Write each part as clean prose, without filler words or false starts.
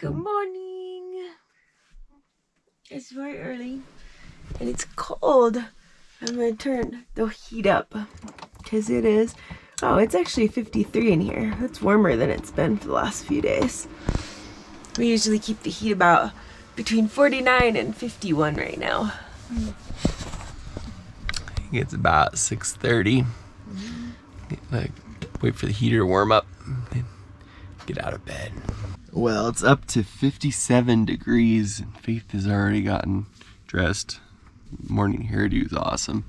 Good morning. It's very early and it's cold. I'm gonna turn the heat up because it is, oh, it's actually 53 in here. That's warmer than it's been for the last few days. We usually keep the heat about between 49 and 51 right now. It's about 6:30. Like, wait for the heater to warm up and get out of bed. Well, it's up to 57 degrees and Faith has already gotten dressed. Morning hairdo is awesome.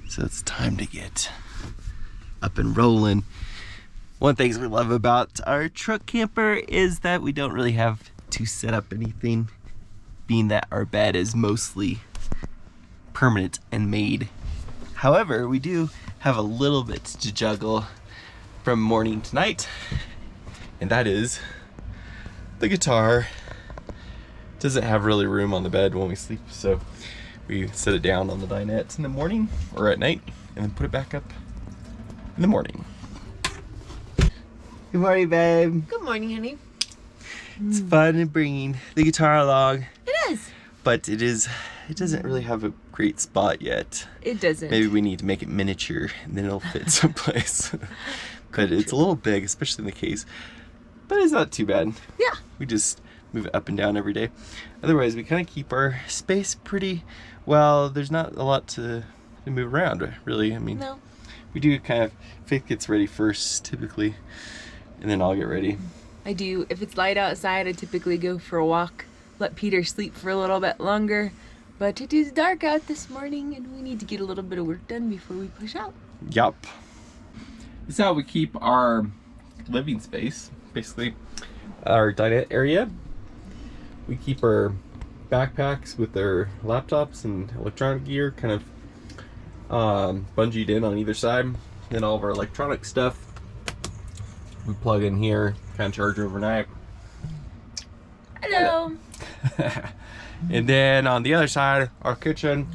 So it's time to get up and rolling. One of the things we love about our truck camper is that we don't really have to set up anything, being that our bed is mostly permanent and made. However, we do have a little bit to juggle from morning to night, and that is the guitar. Doesn't have really room on the bed when we sleep, so we set it down on the dinette in the morning or at night and then put it back up in the morning. Good morning, babe. Good morning, honey. It's fun bringing the guitar along. It is. But it doesn't really have a great spot yet. It doesn't. Maybe we need to make it miniature and then it'll fit someplace. But it's a little big, especially in the case. But it's not too bad. Yeah. We just move it up and down every day. Otherwise, we kind of keep our space pretty well. There's not a lot to move around, really. I mean, No. we do kind of, Faith gets ready first, typically, and then I'll get ready. I do. If it's light outside, I typically go for a walk, let Peter sleep for a little bit longer. But it is dark out this morning and we need to get a little bit of work done before we push out. Yup. This is how we keep our living space, basically. Our dinette area. We keep our backpacks with their laptops and electronic gear kind of bungeed in on either side. Then all of our electronic stuff we plug in here, kind of charge overnight. Hello. And then on the other side, our kitchen.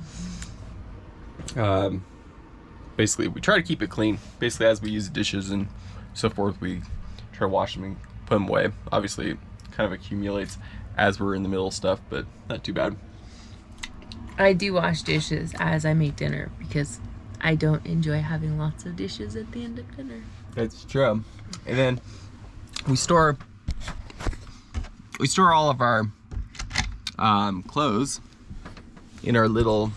Basically, we try to keep it clean. Basically, as we use the dishes and so forth, we try to wash them and put them away. Obviously, it kind of accumulates as we're in the middle of stuff, but not too bad. I do wash dishes as I make dinner because I don't enjoy having lots of dishes at the end of dinner. That's true. And then we store all of our clothes in our little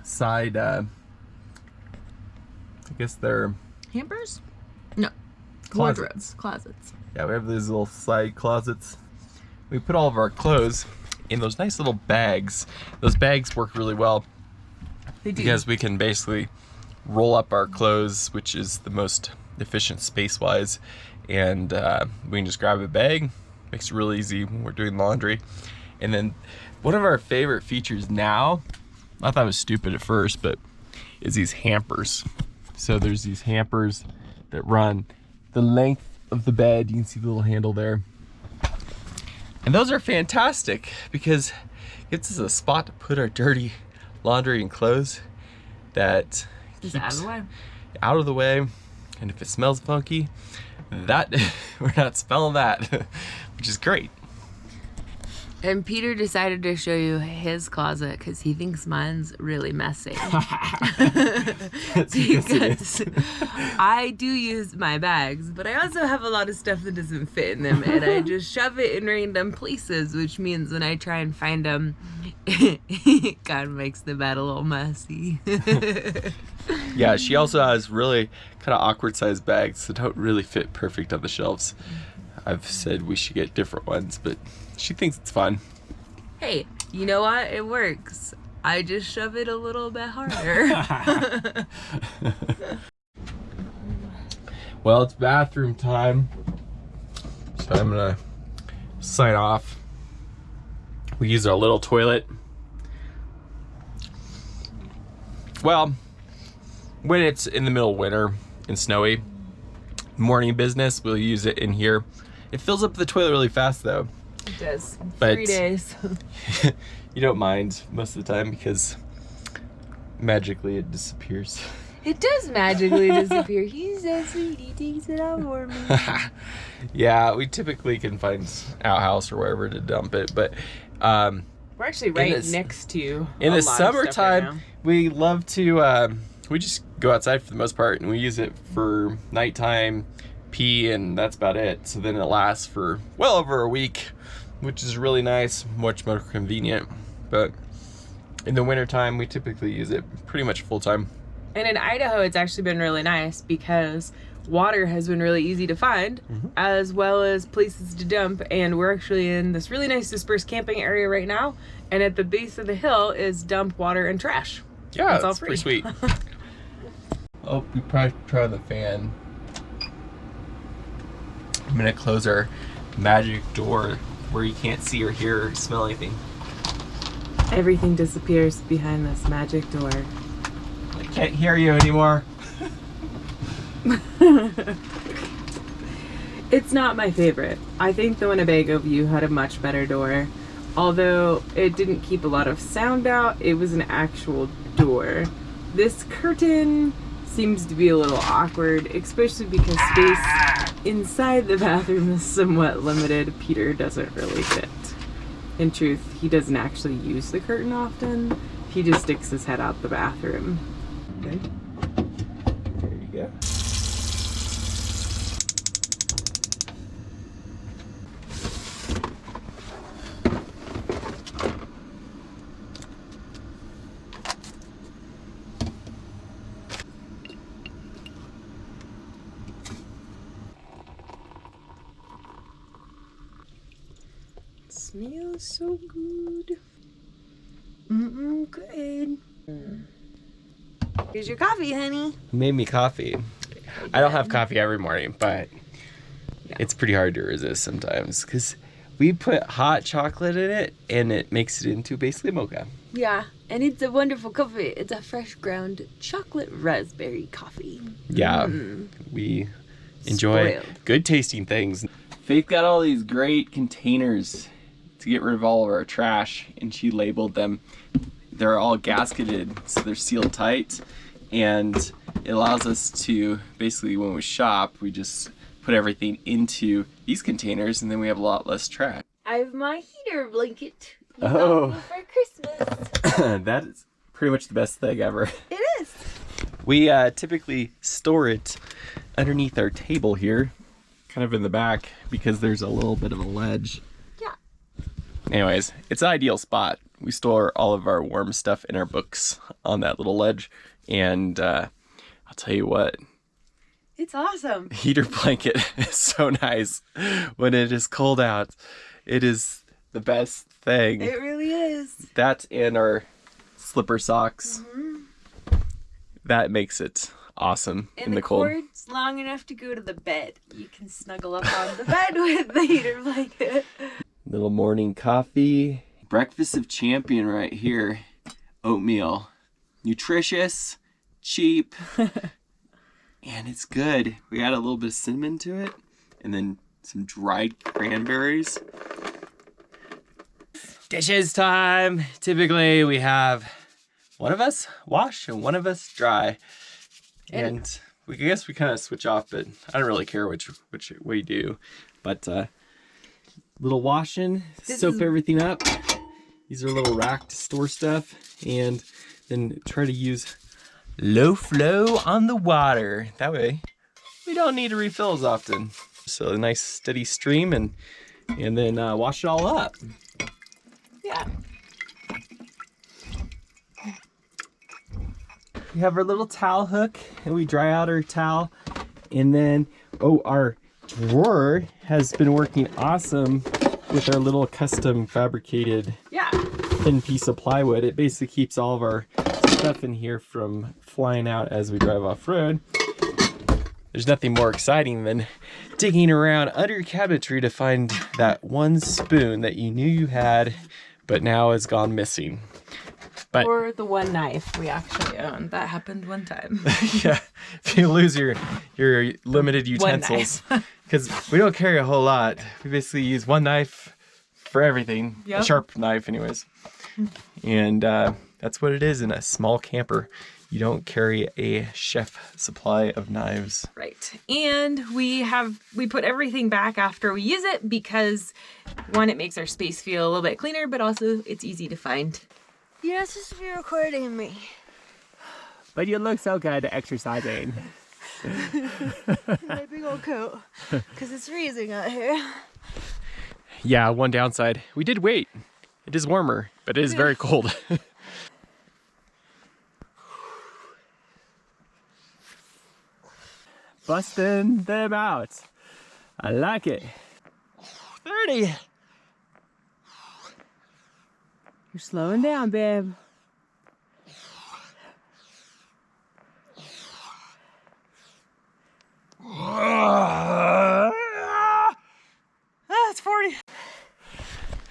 side, I guess they're Hampers? No. Closets. Closets. Yeah, we have these little side closets. We put all of our clothes in those nice little bags. Those bags work really well. They do. Because we can basically roll up our clothes, which is the most efficient space-wise, and we can just grab a bag. Makes it real easy when we're doing laundry. And then one of our favorite features now, I thought it was stupid at first, but is these hampers. So there's these hampers that run the length of the bed. You can see the little handle there. And those are fantastic because it gives us a spot to put our dirty laundry and clothes that Just keeps out of the way. out of the way. And if it smells funky, that we're not smelling that, which is great. And Peter decided to show you his closet because he thinks mine's really messy. Because I do use my bags, but I also have a lot of stuff that doesn't fit in them, and I just shove it in random places, which means when I try and find them, it kind of makes the bed a little messy. Yeah, she also has really kind of awkward sized bags that don't really fit perfect on the shelves. I've said we should get different ones, but she thinks it's fun. Hey, you know what? It works. I just shove it a little bit harder. Well, it's bathroom time, so I'm gonna sign off. We use our little toilet. Well, when it's in the middle of winter and snowy, morning business, we'll use it in here. It fills up the toilet really fast though. It does. But 3 days. you don't mind most of the time because magically it disappears. It does magically disappear. He's so sweet. He takes it out for me. Yeah, we typically can find outhouse or wherever to dump it, but We're actually right next to in a the lot of stuff right summertime, now. we love to we just go outside for the most part, and we use it for nighttime pee, and that's about it. So then it lasts for well over a week, which is really nice, much more convenient. But in the wintertime, we typically use it pretty much full time. And in Idaho, it's actually been really nice because water has been really easy to find, as well as places to dump. And we're actually in this really nice dispersed camping area right now. And at the base of the hill is dump, water, and trash. Yeah, it's all it's free. pretty sweet. Oh, we probably try the fan. I'm gonna close our magic door where you can't see or hear or smell anything. Everything disappears behind this magic door. I can't hear you anymore. It's not my favorite. I think the Winnebago View had a much better door. Although it didn't keep a lot of sound out, it was an actual door. This curtain seems to be a little awkward, especially because space inside the bathroom is somewhat limited. Peter doesn't really fit. In truth, he doesn't actually use the curtain often. He just sticks his head out the bathroom. Okay. There you go. Smells so good. Good. Here's your coffee, honey. Made me coffee. I don't have coffee every morning, but it's pretty hard to resist sometimes because we put hot chocolate in it and it makes it into basically mocha. Yeah, and it's a wonderful coffee. It's a fresh ground chocolate raspberry coffee. Yeah, we enjoy Spoiled. good tasting things. Faith got all these great containers to get rid of all of our trash, and she labeled them. They're all gasketed, so they're sealed tight, and it allows us to basically, when we shop, we just put everything into these containers, and then we have a lot less trash. I have my heater blanket. You Oh. got me for Christmas. That is pretty much the best thing ever. It is. We typically store it underneath our table here, kind of in the back, because there's a little bit of a ledge. Yeah. Anyways, it's an ideal spot. We store all of our warm stuff in our books on that little ledge, and I'll tell you what, It's awesome. heater blanket is so nice when it is cold out. It is the best thing. It really is. That and our slipper socks. That makes it awesome in the cold. cord's long enough to go to the bed. You can snuggle up on the bed with the heater blanket. Little morning coffee. Breakfast of champion right here. Oatmeal. Nutritious, cheap, and it's good. We add a little bit of cinnamon to it, and then some dried cranberries. Dishes time. Typically we have one of us wash and one of us dry. And I guess we kind of switch off, but I don't really care which way you do. But little washing, soap everything up. These are a little rack to store stuff, and then try to use low flow on the water. That way we don't need to refill as often. So a nice steady stream, and then wash it all up. Yeah. We have our little towel hook, and we dry out our towel, and then our drawer has been working awesome with our little custom fabricated thin piece of plywood. It basically keeps all of our stuff in here from flying out as we drive off road. There's nothing more exciting than digging around under your cabinetry to find that one spoon that you knew you had but now has gone missing. Or the one knife we actually owned. That happened one time. Yeah, if you lose your limited utensils, because we don't carry a whole lot. We basically use one knife for everything, a sharp knife anyways. And that's what it is in a small camper. you don't carry a chef supply of knives. Right. And we put everything back after we use it because one, it makes our space feel a little bit cleaner, but also it's easy to find. You're not supposed to be recording me. But you look so good exercising. My big old coat, because it's freezing out here. Yeah, one downside. We did wait. It is warmer, but it is very cold. Busting them out. I like it. 30. You're slowing down, babe. It's 40.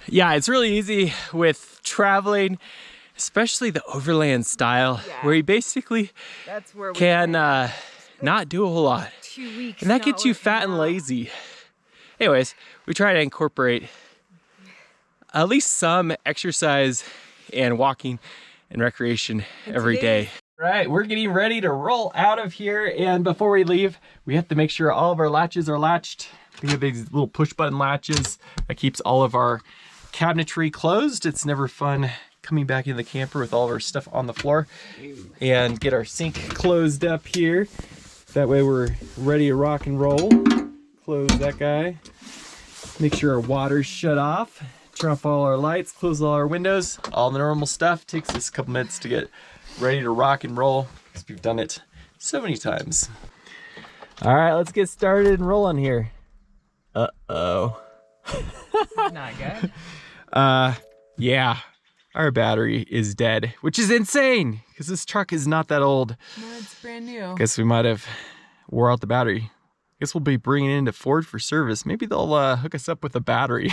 Yeah, it's really easy with traveling, especially the overland style, where you basically That's where we can not do a whole lot. 2 weeks. And that gets you fat and lazy. Anyways, we try to incorporate at least some exercise and walking and recreation every day. Right, we're getting ready to roll out of here, and before we leave, we have to make sure all of our latches are latched. We have these little push button latches that keeps all of our cabinetry closed. It's never fun coming back into the camper with all of our stuff on the floor. And get our sink closed up here. That way we're ready to rock and roll. Close that guy. Make sure our water's shut off. Turn off all our lights, close all our windows. All the normal stuff. Takes us a couple minutes to get ready to rock and roll, because we've done it so many times. All right, let's get started and rolling here. Uh-oh. Not good. Yeah, our battery is dead, which is insane, because this truck is not that old. No, it's brand new. Guess we might have wore out the battery. Guess we'll be bringing it into Ford for service. Maybe they'll hook us up with a battery.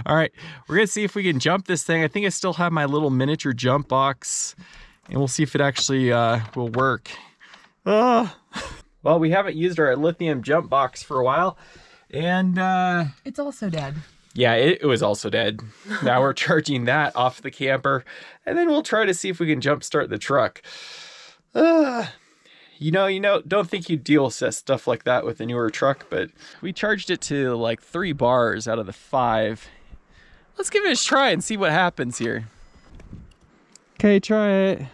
All right, we're gonna see if we can jump this thing. I think I still have my little miniature jump box, and we'll see if it actually will work. Well, we haven't used our lithium jump box for a while, and It's also dead. yeah, it was also dead. Now we're charging that off the camper, and then we'll try to see if we can jumpstart the truck. You know, don't think you deal with stuff like that with a newer truck, but we charged it to like 3 bars out of the 5. Let's give it a try and see what happens here. Okay, try it.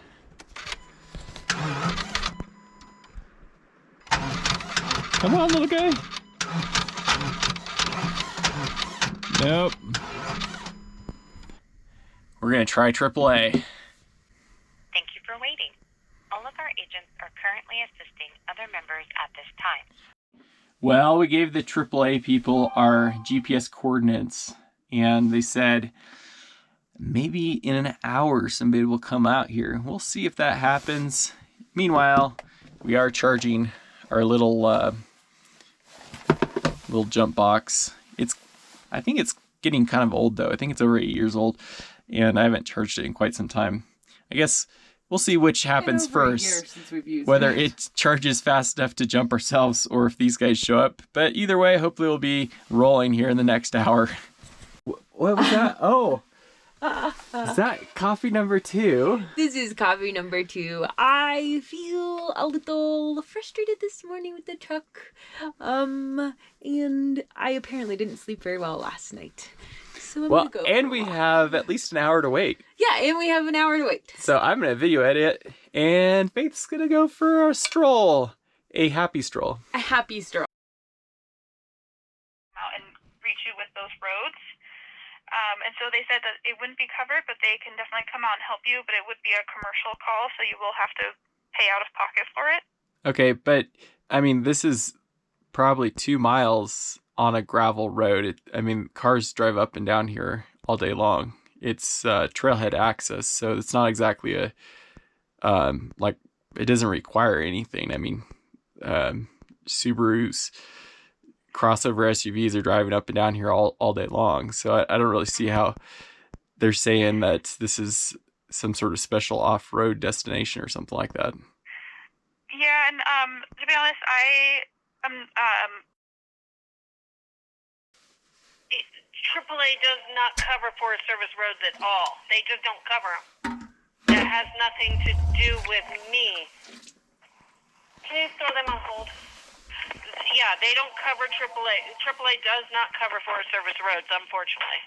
Come on, little guy. Nope. We're gonna try AAA. Thank you for waiting. All of our agents are currently assisting other members at this time. Well, we gave the AAA people our GPS coordinates, and they said maybe in an hour somebody will come out here. We'll see if that happens. Meanwhile, we are charging our little jump box. I think it's getting kind of old though. I think it's over 8 years old, and I haven't charged it in quite some time. I guess we'll see which happens first, whether it charges fast enough to jump ourselves or if these guys show up. But either way, hopefully we'll be rolling here in the next hour. What was that? Oh, is that coffee number 2? This is coffee number 2. I feel a little frustrated this morning with the truck. And I apparently didn't sleep very well last night. So I'm gonna go. And we have at least an hour to wait. Yeah, and we have an hour to wait. So I'm gonna video edit, and Faith's gonna go for a stroll. A happy stroll. A happy stroll. Out and reach you with those roads. And so they said that it wouldn't be covered, but they can definitely come out and help you, but it would be a commercial call, so you will have to pay out of pocket for it. Okay, but I mean, this is probably 2 miles on a gravel road. I mean, cars drive up and down here all day long. It's trailhead access, so it's not exactly a like, it doesn't require anything. I mean, Subarus, crossover SUVs are driving up and down here all day long. So I don't really see how they're saying that this is some sort of special off-road destination or something like that. Yeah, and to be honest, AAA does not cover Forest Service roads at all. They just don't cover them. has nothing to do with me. Please throw them on hold. Yeah, they don't cover AAA. AAA does not cover Forest Service roads, unfortunately.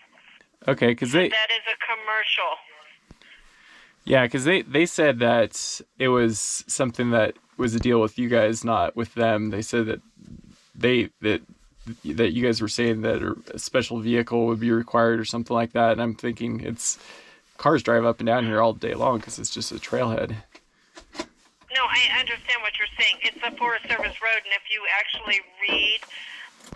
Okay, because they... That is a commercial. Yeah, because they said that it was something that was a deal with you guys, not with them. They said that that you guys were saying that a special vehicle would be required or something like that. And I'm thinking cars drive up and down here all day long because it's just a trailhead. No, I understand what you're saying. It's a Forest Service road, and if you actually read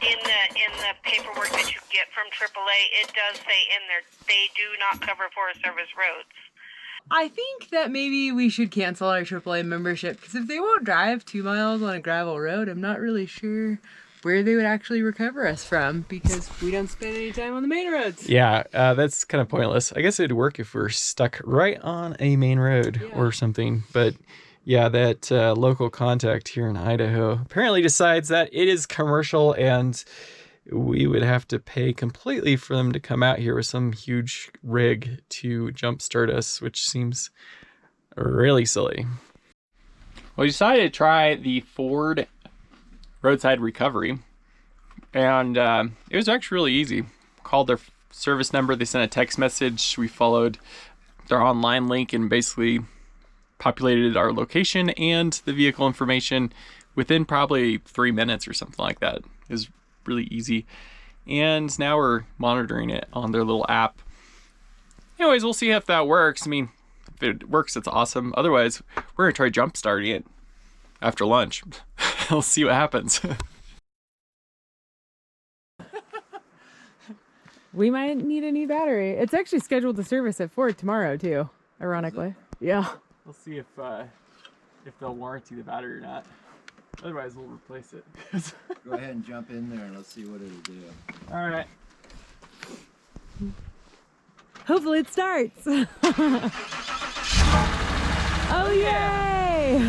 in the paperwork that you get from AAA, it does say in there they do not cover Forest Service roads. I think that maybe we should cancel our AAA membership, because if they won't drive 2 miles on a gravel road, I'm not really sure where they would actually recover us from, because we don't spend any time on the main roads. Yeah, that's kind of pointless. I guess it'd work if we're stuck right on a main road or something. But yeah, that local contact here in Idaho apparently decides that it is commercial and we would have to pay completely for them to come out here with some huge rig to jumpstart us, which seems really silly. Well, we decided to try the Ford roadside recovery, and it was actually really easy. Called their service number, they sent a text message, we followed their online link and basically populated our location and the vehicle information within probably 3 minutes or something like that. It was really easy, and now we're monitoring it on their little app. Anyways, we'll see if that works. I mean, if it works, it's awesome. Otherwise, we're gonna try jump starting it after lunch. We'll see what happens. We might need a new battery. It's actually scheduled to service at Ford tomorrow too, ironically. Yeah. We'll see if they'll warranty the battery or not. Otherwise, we'll replace it. Go ahead and jump in there and let's see what it'll do. All right. Hopefully it starts. Oh, yay!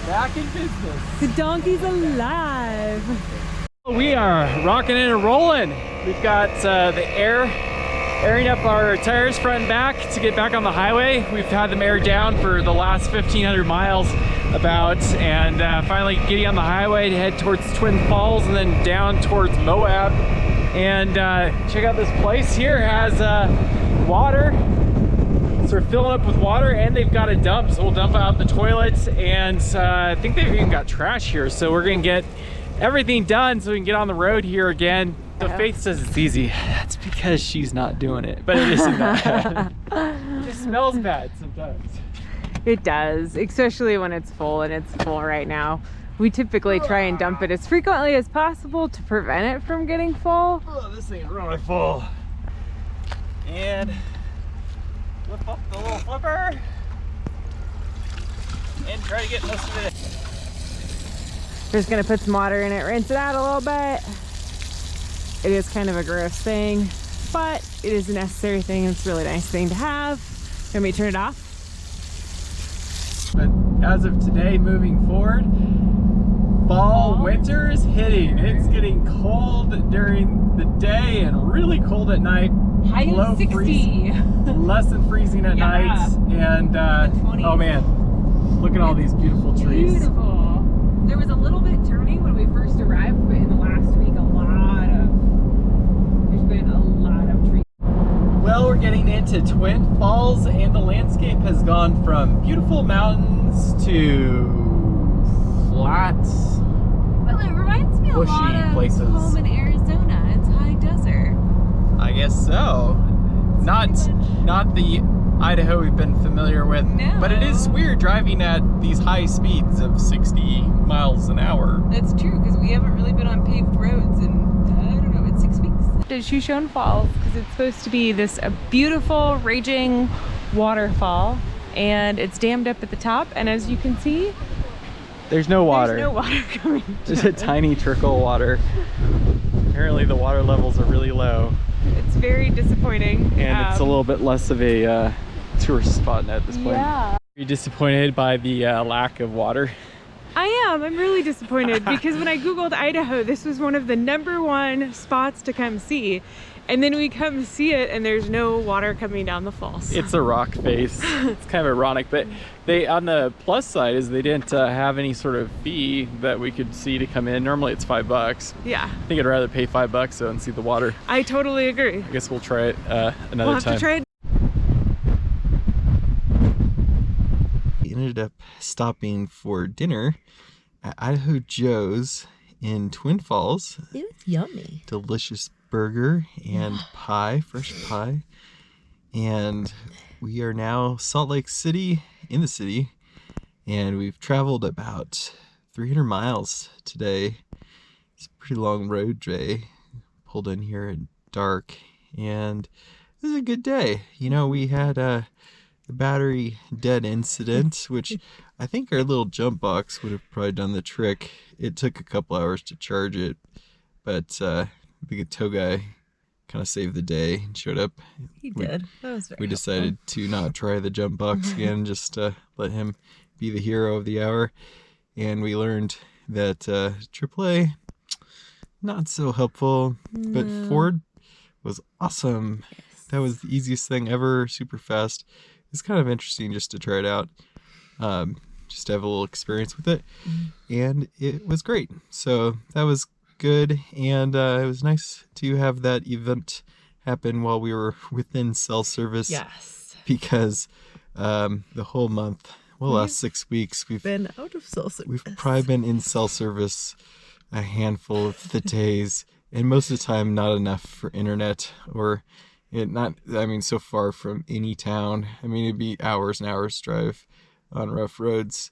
Back in business. The donkey's alive. We are rocking and rolling. We've got the airing up our tires front and back to get back on the highway. We've had them aired down for the last 1,500 miles about, and finally getting on the highway to head towards Twin Falls and then down towards Moab. And check out this place here. It has water. So we're filling up with water, and they've got a dump, so we'll dump out the toilets, and I think they've even got trash here. So we're gonna get everything done so we can get on the road here again. So Faith says it's easy. That's because she's not doing it, but it isn't that bad. It just smells bad sometimes. It does, especially when it's full, and it's full right now. We typically try and dump it as frequently as possible to prevent it from getting full. Oh, this thing's really full. And flip up the little flipper and try to get most of it. Just gonna put some water in it, rinse it out a little bit. It is kind of a gross thing, but it is a necessary thing. It's a really nice thing to have. Let me turn it off. But as of today, moving forward, winter is hitting. It's getting cold during the day and really cold at night. High Below 60. Less than freezing at night. And oh man, look at all these beautiful trees. Beautiful. There was a little bit turning when we first arrived, but in the last week, there's been a lot of trees. Well, we're getting into Twin Falls, and the landscape has gone from beautiful mountains to flat, Well, it reminds me a bushy lot of places. home in Arizona. It's high desert. I guess so. Not the Idaho we've been familiar with, No. but it is weird driving at these high speeds of 60 miles an hour. That's true, because we haven't really been on paved roads in, I don't know, it's 6 weeks. To Shoshone Falls, because it's supposed to be this beautiful, raging waterfall, and it's dammed up at the top, and as you can see, There's no water. there's no water coming. There's a tiny trickle of water. Apparently the water levels are really low. It's very disappointing. And it's a little bit less of a tourist spot at this point. Yeah. Are you disappointed by the lack of water? I am. I'm really disappointed because when I Googled Idaho, this was one of the #1 spots to come see. And then we come see it and there's no water coming down the falls. It's a rock face. It's kind of ironic, but they, on the plus side is they didn't have any sort of fee that we could see to come in. Normally it's $5. Yeah. I think I'd rather pay $5 though and see the water. I totally agree. I guess we'll try it another We'll have time. to try it. We ended up stopping for dinner at Idaho Joe's in Twin Falls. It was yummy. Delicious burger and pie, fresh pie. And we are now Salt Lake City, in the city, and we've traveled about 300 miles today. It's a pretty long road day. Pulled in here at dark, and it was a good day. You know, we had a battery dead incident, which I think our little jump box would have probably done the trick. It took a couple hours to charge it, but the tow guy kind of saved the day and showed up. He did. That was very We decided to not try the jump box again, just let him be the hero of the hour. And we learned that AAA, not so helpful, but Ford was awesome. Yes. That was the easiest thing ever, super fast. It's kind of interesting just to try it out, just to have a little experience with it. And it was great. So that was good, and it was nice to have that event happen while we were within cell service. Yes. Because the whole month, well, last 6 weeks, we've Been out of cell service. we've probably been in cell service a handful of the days, and most of the time not enough for internet, or so far from any town. I mean, it'd be hours and hours drive on rough roads.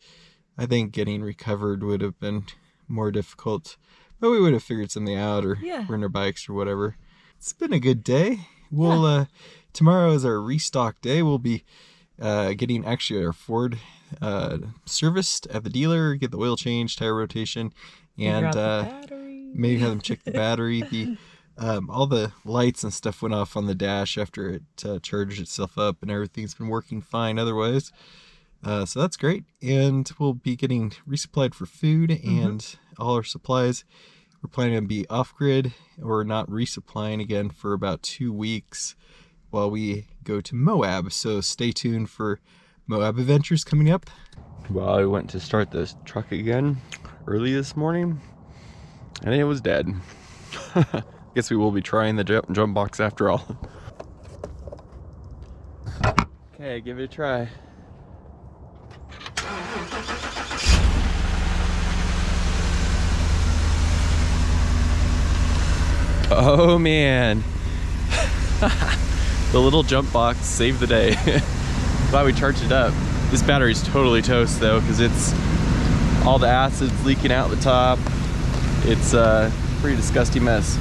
I think getting recovered would have been more difficult, but we would have figured something out, or rent our bikes or whatever. It's been a good day. We'll tomorrow is our restock day. We'll be getting actually our Ford serviced at the dealer, get the oil change, tire rotation, and maybe have them check the battery. The all the lights and stuff went off on the dash after it charged itself up, and everything's been working fine otherwise. So that's great. And we'll be getting resupplied for food and all our supplies. We're planning to be off-grid or not resupplying again for about 2 weeks while we go to Moab. So stay tuned for Moab adventures coming up. Well, I went to start this truck again early this morning, and it was dead. Guess we will be trying the jump box after all. Okay, give it a try. Oh man, the little jump box saved the day. Glad we charged it up. This battery's totally toast though, because it's all the acid's leaking out the top. It's a pretty disgusting mess.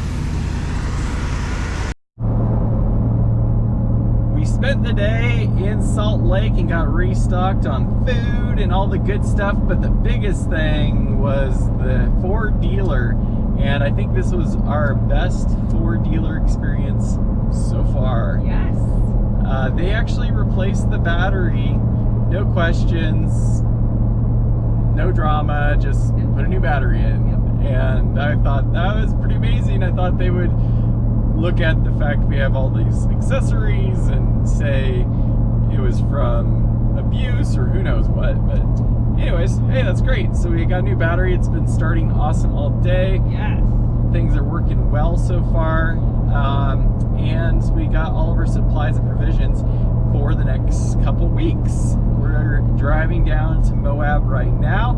We spent the day in Salt Lake and got restocked on food and all the good stuff, but the biggest thing was the Ford dealer. And I think this was our best Ford dealer experience so far. Yes. They actually replaced the battery, no questions, no drama, just put a new battery in. And I thought that was pretty amazing. I thought they would look at the fact we have all these accessories and say it was from abuse or who knows what. But anyways, hey, that's great. So we got a new battery. It's been starting awesome all day. Yes. Things are working well so far. And we got all of our supplies and provisions for the next couple weeks. We're driving down to Moab right now,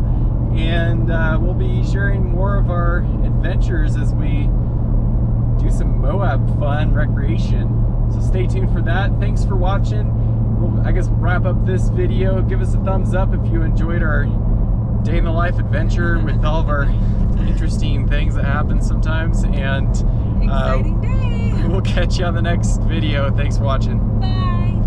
and we'll be sharing more of our adventures as we do some Moab fun recreation. So stay tuned for that. Thanks for watching. I guess we'll wrap up this video. Give us a thumbs up if you enjoyed our day in the life adventure with all of our interesting things that happen sometimes. And Exciting day. we'll catch you on the next video. Thanks for watching. Bye.